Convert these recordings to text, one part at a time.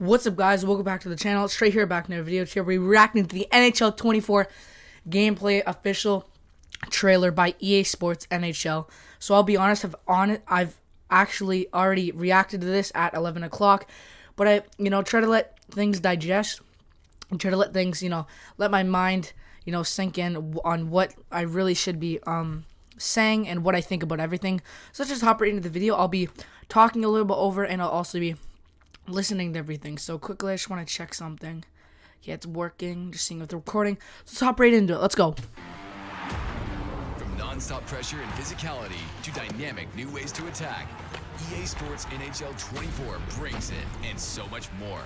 What's up, guys? Welcome back to the channel. Straight here, back in another video. Today we're reacting to the NHL 24 gameplay official trailer by EA Sports NHL. So I'll be honest, I've actually already reacted to this at 11 o'clock, but I try to let things digest and try to let things let my mind sink in on what I really should be saying and what I think about everything. So let's just hop right into the video. I'll be talking a little bit over, and I'll also be listening to everything. So quickly, I just want to check something. Yeah, it's working. Just seeing if the recording. Let's hop right into it. Let's go. From non-stop pressure and physicality to dynamic new ways to attack, EA Sports NHL 24 brings it, and so much more.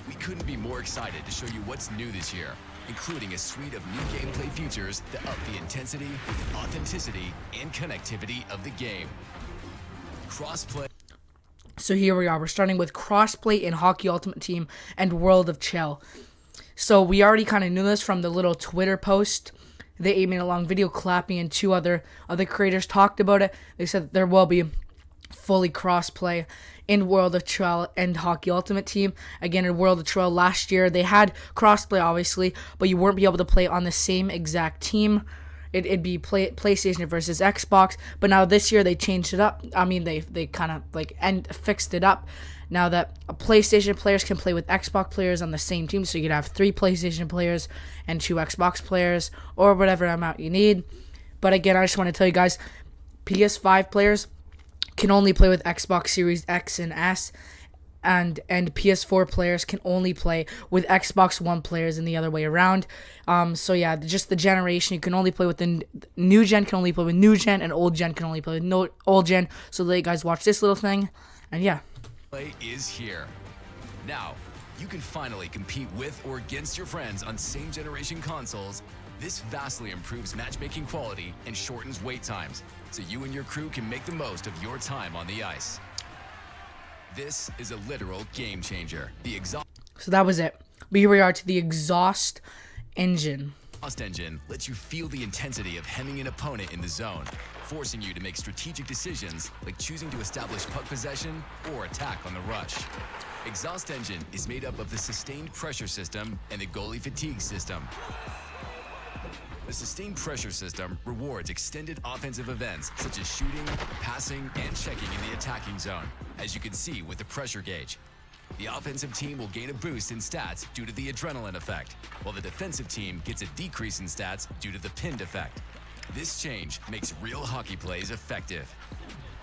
We couldn't be more excited to show you what's new this year, including a suite of new gameplay features that up the intensity, authenticity, and connectivity of the game. Crossplay. So here we are. We're starting with crossplay in Hockey Ultimate Team and World of Chill. So we already kind of knew this from the little Twitter post. The 8-minute long video, Clappy and two other creators talked about it. They said that there will be fully crossplay in World of Chill and Hockey Ultimate Team. Again, in World of Chill last year, they had crossplay, obviously, but you weren't be able to play on the same exact team. It'd be PlayStation versus Xbox, but now this year they changed it up. I mean, they kind of fixed it up. Now that PlayStation players can play with Xbox players on the same team, so you could have 3 PlayStation players and 2 Xbox players, or whatever amount you need. But again, I just want to tell you guys, PS5 players can only play with Xbox Series X and S, and PS4 players can only play with Xbox One players and the other way around. So yeah, just the generation, you can only play with the new gen, can only play with new gen, and old gen can only play with old gen. So let you guys watch this little thing, and yeah. Play is here. Now, you can finally compete with or against your friends on same generation consoles. This vastly improves matchmaking quality and shortens wait times, so you and your crew can make the most of your time on the ice. This is a literal game changer. The exhaust. So that was it. But here we are to the exhaust engine. Exhaust engine lets you feel the intensity of hemming an opponent in the zone, forcing you to make strategic decisions like choosing to establish puck possession or attack on the rush. Exhaust engine is made up of the sustained pressure system and the goalie fatigue system. The sustained pressure system rewards extended offensive events such as shooting, passing, and checking in the attacking zone, as you can see with the pressure gauge. The offensive team will gain a boost in stats due to the adrenaline effect, while the defensive team gets a decrease in stats due to the pinned effect. This change makes real hockey plays effective.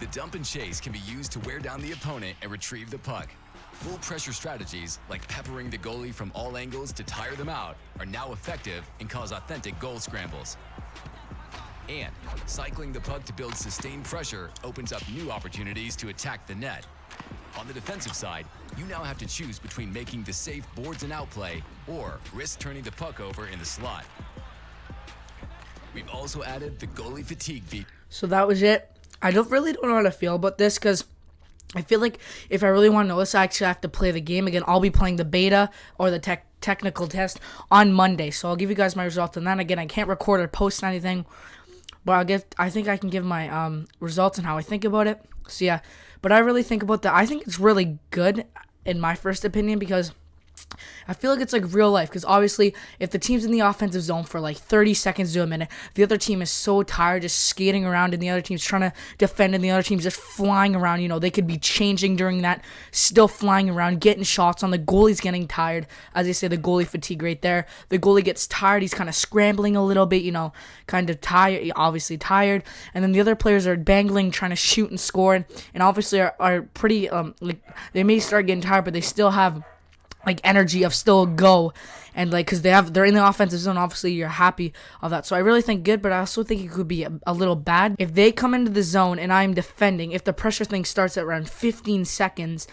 The dump and chase can be used to wear down the opponent and retrieve the puck. Full pressure strategies, like peppering the goalie from all angles to tire them out, are now effective and cause authentic goal scrambles. And cycling the puck to build sustained pressure opens up new opportunities to attack the net. On the defensive side, you now have to choose between making the safe boards and out play or risk turning the puck over in the slot. We've also added the goalie fatigue feature. So that was it. I don't know how to feel about this, because I feel like if I really want to know this, I actually have to play the game again. I'll be playing the beta or the technical test on Monday, so I'll give you guys my results on that. Again, I can't record or post anything, but I think I can give my results and how I think about it. So yeah, but I really think about that. I think it's really good in my first opinion, because I feel like it's like real life, because obviously if the team's in the offensive zone for like 30 seconds to a minute, the other team is so tired just skating around, and the other team's trying to defend, and the other team's just flying around. They could be changing during that, still flying around, getting shots on. The goalie's getting tired. As I say, the goalie fatigue right there. The goalie gets tired. He's kind of scrambling a little bit, kind of tired, obviously tired. And then the other players are bangling, trying to shoot and score, and obviously are pretty, they may start getting tired, but they still have energy of still go, and because they're in the offensive zone. Obviously you're happy of that. So I really think good, but I also think it could be a little bad if they come into the zone and I'm defending. If the pressure thing starts at around 15 seconds,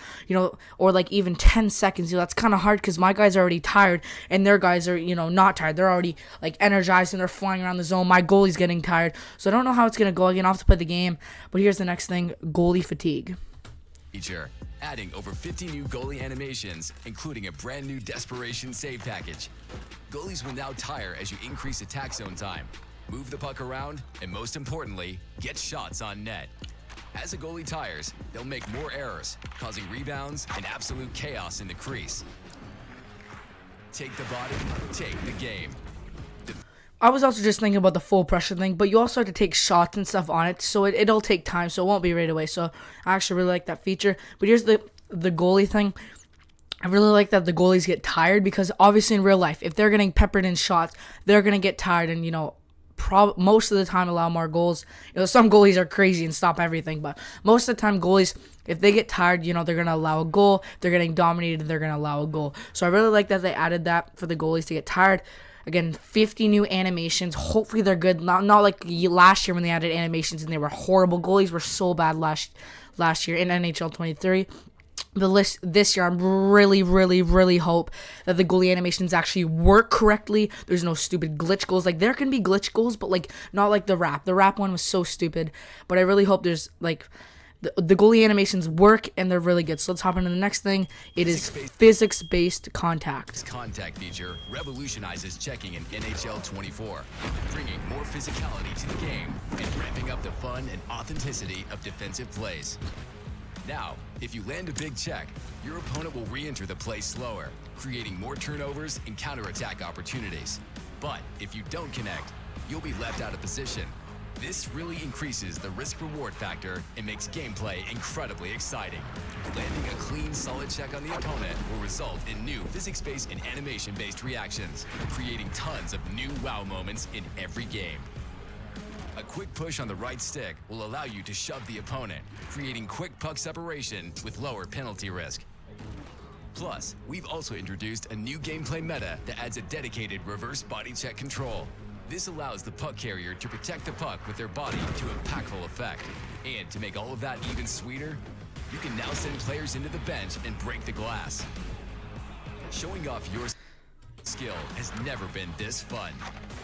or even 10 seconds, that's kind of hard, because my guys are already tired and their guys are not tired. They're already energized and they're flying around the zone. My goalie's getting tired, so I don't know how it's gonna go. Again, I'll have to play the game. But here's the next thing: goalie fatigue. Feature, adding over 50 new goalie animations, including a brand new desperation save package. Goalies will now tire as you increase attack zone time, move the puck around, and most importantly, get shots on net. As a goalie tires, they'll make more errors, causing rebounds and absolute chaos in the crease. Take the body, take the game. I was also just thinking about the full pressure thing, but you also have to take shots and stuff on it, so it'll take time, so it won't be right away. So I actually really like that feature. But here's the goalie thing. I really like that the goalies get tired, because obviously in real life, if they're getting peppered in shots, they're going to get tired and, most of the time allow more goals. Some goalies are crazy and stop everything, but most of the time goalies, if they get tired, they're going to allow a goal. If they're getting dominated, they're going to allow a goal. So I really like that they added that for the goalies to get tired. Again, 50 new animations. Hopefully they're good. Not like last year when they added animations and they were horrible. Goalies were so bad last year in NHL 23. The list this year, I'm really hope that the goalie animations actually work correctly. There's no stupid glitch goals. Like, there can be glitch goals, but not like the rap. The rap one was so stupid. But I really hope there's the goalie animations work and they're really good. So let's hop into the next thing. It is physics-based contact. This contact feature revolutionizes checking in NHL 24, bringing more physicality to the game and ramping up the fun and authenticity of defensive plays. Now, if you land a big check, your opponent will re-enter the play slower, creating more turnovers and counterattack opportunities. But if you don't connect, you'll be left out of position. This really increases the risk-reward factor and makes gameplay incredibly exciting. Landing a clean, solid check on the opponent will result in new physics-based and animation-based reactions, creating tons of new wow moments in every game. A quick push on the right stick will allow you to shove the opponent, creating quick puck separation with lower penalty risk. Plus, we've also introduced a new gameplay meta that adds a dedicated reverse body check control. This allows the puck carrier to protect the puck with their body to impactful effect. And to make all of that even sweeter, you can now send players into the bench and break the glass. Showing off your skill has never been this fun.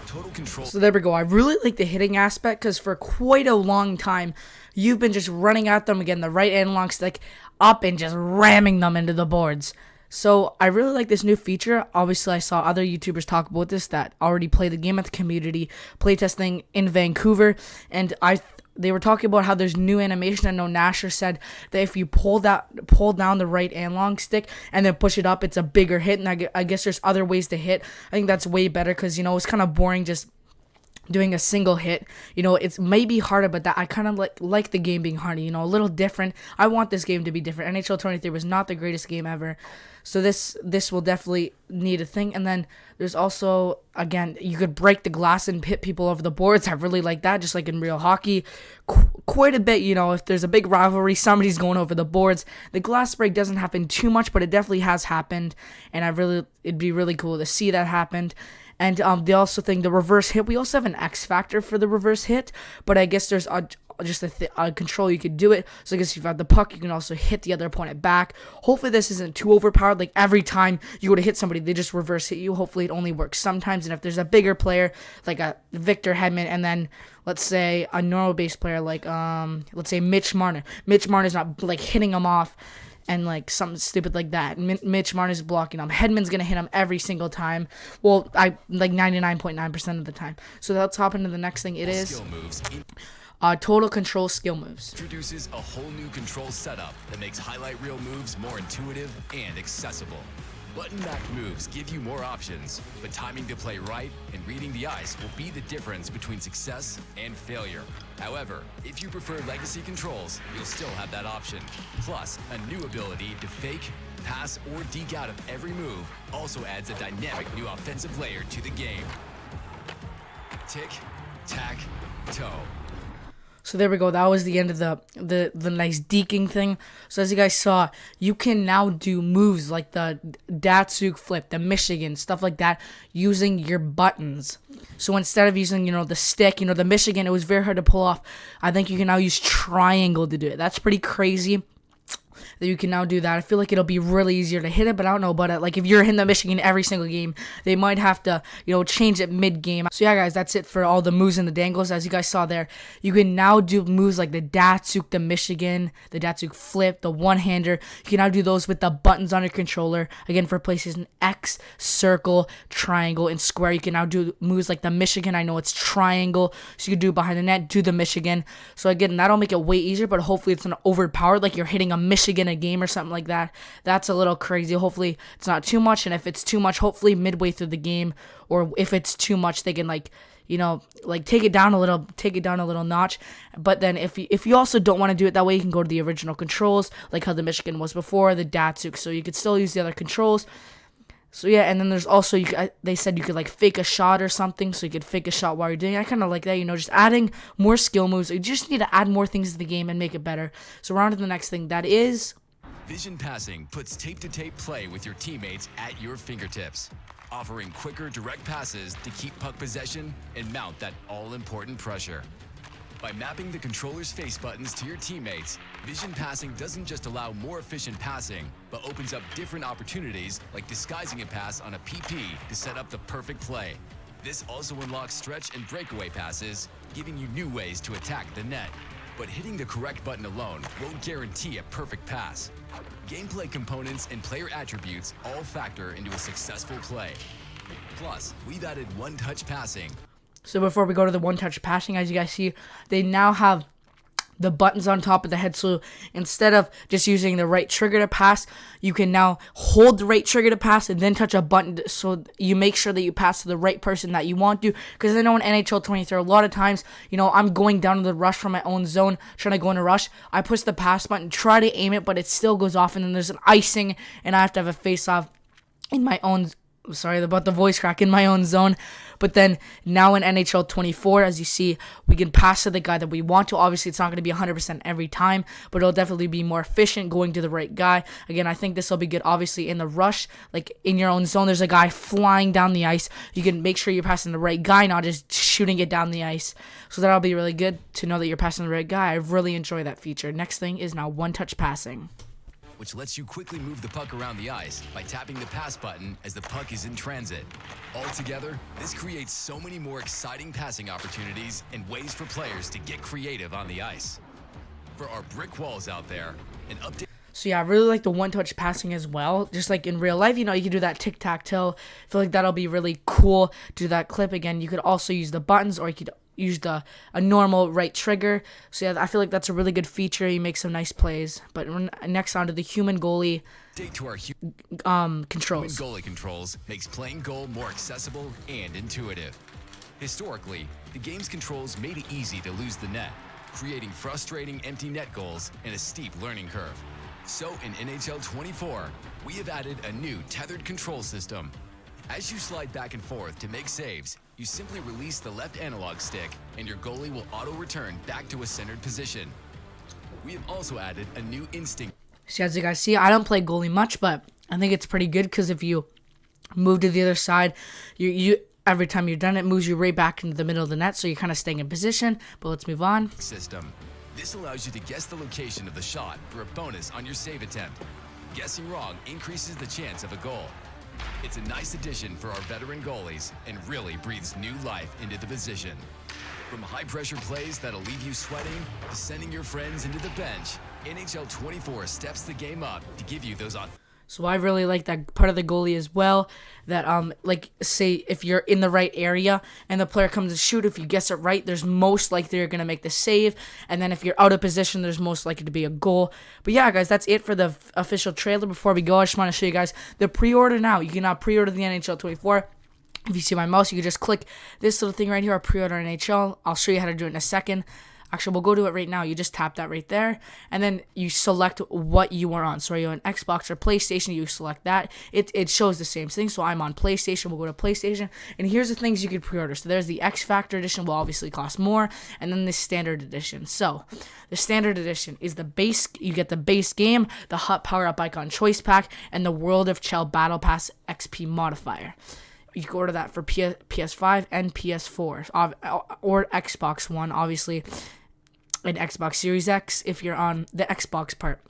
Total control. So there we go. I really like the hitting aspect, because for quite a long time, you've been just running at them again, the right analog stick up and just ramming them into the boards. So I really like this new feature. Obviously, I saw other YouTubers talk about this that already play the game at the community playtesting in Vancouver, and they were talking about how there's new animation. I know Nasher said that if you pull down the right analog stick and then push it up, it's a bigger hit. And I guess there's other ways to hit. I think that's way better, because it's kind of boring just doing a single hit. It's maybe harder, but that I kind of like the game being harder, a little different. I want this game to be different. NHL 23 was not the greatest game ever, so this will definitely need a thing. And then there's also, again, you could break the glass and hit people over the boards. I really like that, just like in real hockey. Quite a bit, if there's a big rivalry, somebody's going over the boards. The glass break doesn't happen too much, but it definitely has happened, and it'd be really cool to see that happened. And they also think the reverse hit, we also have an X factor for the reverse hit, but I guess there's just a control you could do it. So I guess if you have the puck, you can also hit the other opponent back. Hopefully this isn't too overpowered, like every time you go to hit somebody, they just reverse hit you. Hopefully it only works sometimes, and if there's a bigger player, like a Victor Hedman, and then let's say a normal base player, like let's say Mitch Marner. Mitch Marner's not hitting him off and something stupid like that. Mitch Marner's blocking him. Hedman's gonna hit him every single time. Well, 99.9% of the time. So let's hop into the next thing. It is total control skill moves. Introduces a whole new control setup that makes highlight reel moves more intuitive and accessible. Button-backed moves give you more options, but timing to play right and reading the ice will be the difference between success and failure. However, if you prefer legacy controls, you'll still have that option. Plus, a new ability to fake, pass, or deke out of every move also adds a dynamic new offensive layer to the game. Tick, tack, toe. So there we go. That was the end of the nice deking thing. So as you guys saw, you can now do moves like the Datsuk flip, the Michigan, stuff like that, using your buttons. So instead of using, the stick, the Michigan, it was very hard to pull off. I think you can now use triangle to do it. That's pretty crazy. that you can now do that. I feel like it'll be really easier to hit it, but I don't know about it. Like if you're hitting the Michigan every single game, they might have to, change it mid-game. So yeah, guys, that's it for all the moves and the dangles. As you guys saw there, you can now do moves like the Datsuk, the Michigan, the Datsuk flip, the one-hander. You can now do those with the buttons on your controller. Again, for PlayStation, X, circle, triangle, and square. You can now do moves like the Michigan. I know it's triangle, so you can do behind the net, do the Michigan. So again, that'll make it way easier, but hopefully it's not overpowered, like you're hitting a Michigan a game or something like that. That's a little crazy. Hopefully it's not too much, and if it's too much, hopefully midway through the game, or if it's too much, they can take it down a little notch. But then if you also don't want to do it that way, you can go to the original controls, like how the Michigan was before, the Datsuk, so you could still use the other controls. So yeah, and then there's also, they said you could like fake a shot or something, so you could fake a shot while you're doing it. I kind of like that, just adding more skill moves. You just need to add more things to the game and make it better. So we're on to the next thing, that is... Vision passing puts tape-to-tape play with your teammates at your fingertips, offering quicker, direct passes to keep puck possession and mount that all-important pressure. By mapping the controller's face buttons to your teammates, vision passing doesn't just allow more efficient passing, but opens up different opportunities like disguising a pass on a PP to set up the perfect play. This also unlocks stretch and breakaway passes, giving you new ways to attack the net. But hitting the correct button alone won't guarantee a perfect pass. Gameplay components and player attributes all factor into a successful play. Plus, we've added one-touch passing. So before we go to the one-touch passing, as you guys see, they now have the buttons on top of the head. So instead of just using the right trigger to pass, you can now hold the right trigger to pass and then touch a button, so you make sure that you pass to the right person that you want to. Because I know in NHL 23, a lot of times, I'm going down to the rush from my own zone, trying to go in a rush. I push the pass button, try to aim it, but it still goes off, and then there's an icing, and I have to have a face-off in my own... Sorry about the voice crack, in my own zone. But then now in NHL 24, as you see, we can pass to the guy that we want to. Obviously, it's not going to be 100% every time, but it'll definitely be more efficient going to the right guy. Again, I think this will be good. Obviously, in the rush, like in your own zone, there's a guy flying down the ice. You can make sure you're passing the right guy, not just shooting it down the ice. So that'll be really good to know that you're passing the right guy. I really enjoy that feature. Next thing is now one-touch passing, which lets you quickly move the puck around the ice by tapping the pass button as the puck is in transit. Altogether, this creates so many more exciting passing opportunities and ways for players to get creative on the ice. For our brick walls out there, an update... So yeah, I really like the one-touch passing as well. Just like in real life, you can do that tic-tac-toe. I feel like that'll be really cool to do that clip. Again, you could also use the buttons, or you could use a normal right trigger. So yeah, I feel like that's a really good feature. You make some nice plays. But next on to the human goalie to our controls. Human goalie controls makes playing goal more accessible and intuitive. Historically, the game's controls made it easy to lose the net, creating frustrating empty net goals and a steep learning curve. So in NHL 24, we have added a new tethered control system. As you slide back and forth to make saves, you simply release the left analog stick and your goalie will auto-return back to a centered position. We have also added a new instinct. So as you guys see, I don't play goalie much, but I think it's pretty good because if you move to the other side, you every time you're done, it moves you right back into the middle of the net, so you're kind of staying in position. But let's move on. System. This allows you to guess the location of the shot for a bonus on your save attempt. Guessing wrong increases the chance of a goal. It's a nice addition for our veteran goalies and really breathes new life into the position. From high-pressure plays that'll leave you sweating to sending your friends into the bench, NHL 24 steps the game up to give you those... So I really like that part of the goalie as well, that like say if you're in the right area and the player comes to shoot, if you guess it right, there's most likely you're going to make the save, and then if you're out of position, there's most likely to be a goal. But yeah, guys, that's it for the official trailer. Before we go, I just want to show you guys the pre-order now. You can now pre-order the NHL 24. If you see my mouse, you can just click this little thing right here, pre-order NHL. I'll show you how to do it in a second. Actually, we'll go to it right now. You just tap that right there, and then you select what you are on. So are you on Xbox or PlayStation? You select that. It shows the same thing. So I'm on PlayStation. We'll go to PlayStation, and here's the things you could pre-order. So there's the X Factor Edition, will obviously cost more, and then the Standard Edition. So the Standard Edition is the base. You get the base game, the Hut Power Up Icon Choice Pack, and the World of Chell Battle Pass XP modifier. You can order that for PS5 and PS4 or Xbox One, obviously. And Xbox Series X if you're on the Xbox part.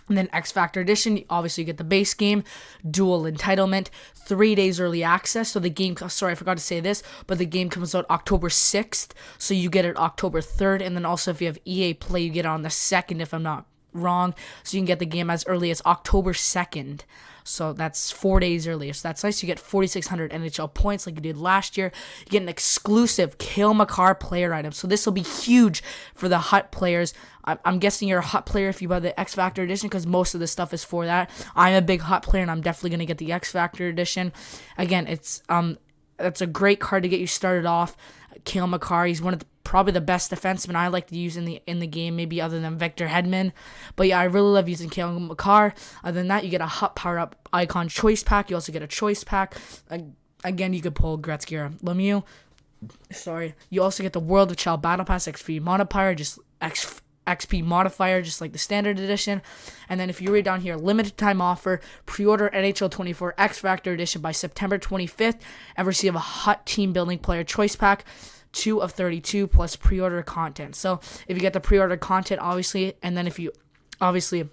And then X Factor Edition, obviously you get the base game, dual entitlement, 3 days early access. So the game, sorry, I forgot to say this, but the game comes out October 6th. So you get it October 3rd. And then also if you have EA Play, you get it on the 2nd, if I'm not wrong. So you can get the game as early as October 2nd. So that's 4 days earlier. So that's nice. You get 4,600 NHL points like you did last year. You get an exclusive Cale Makar player item. So this will be huge for the HUT players. I'm guessing you're a HUT player if you buy the X Factor Edition, because most of the stuff is for that. I'm a big HUT player, and I'm definitely going to get the X Factor Edition. Again, that's a great card to get you started off. Cale Makar, he's one of probably the best defensemen I like to use in the game, maybe other than Victor Hedman. But yeah, I really love using Cale Makar. Other than that, you get a HUT Power Up Icon Choice Pack. You also get a Choice Pack. Again, you could pull Gretzky or Lemieux. Sorry. You also get the World of Child Battle Pass XP Modifier, just XP Modifier, just like the Standard Edition. And then if you read down here, limited time offer, pre-order NHL 24 X Factor Edition by September 25th and receive a HUT Team Building Player Choice Pack, 2 of 32 plus pre-order content. So if you get the pre-order content, obviously, and then if you obviously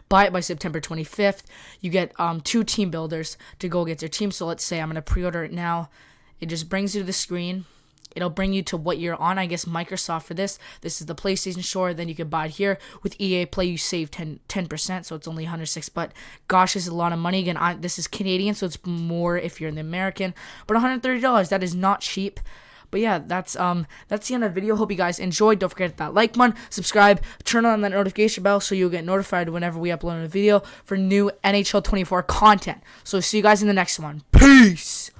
buy it by September 25th, you get 2 team builders to go against your team. So let's say I'm going to pre-order it now. It just brings you to the screen. It'll bring you to what you're on, I guess, Microsoft for this. This is the PlayStation Store. Then you can buy it here. With EA Play, you save 10%, so it's only $106. But gosh, this is a lot of money. Again, this is Canadian, so it's more if you're in the American. But $130, that is not cheap. But yeah, that's the end of the video. Hope you guys enjoyed. Don't forget that like button, subscribe, turn on that notification bell so you'll get notified whenever we upload a video for new NHL 24 content. So see you guys in the next one. Peace!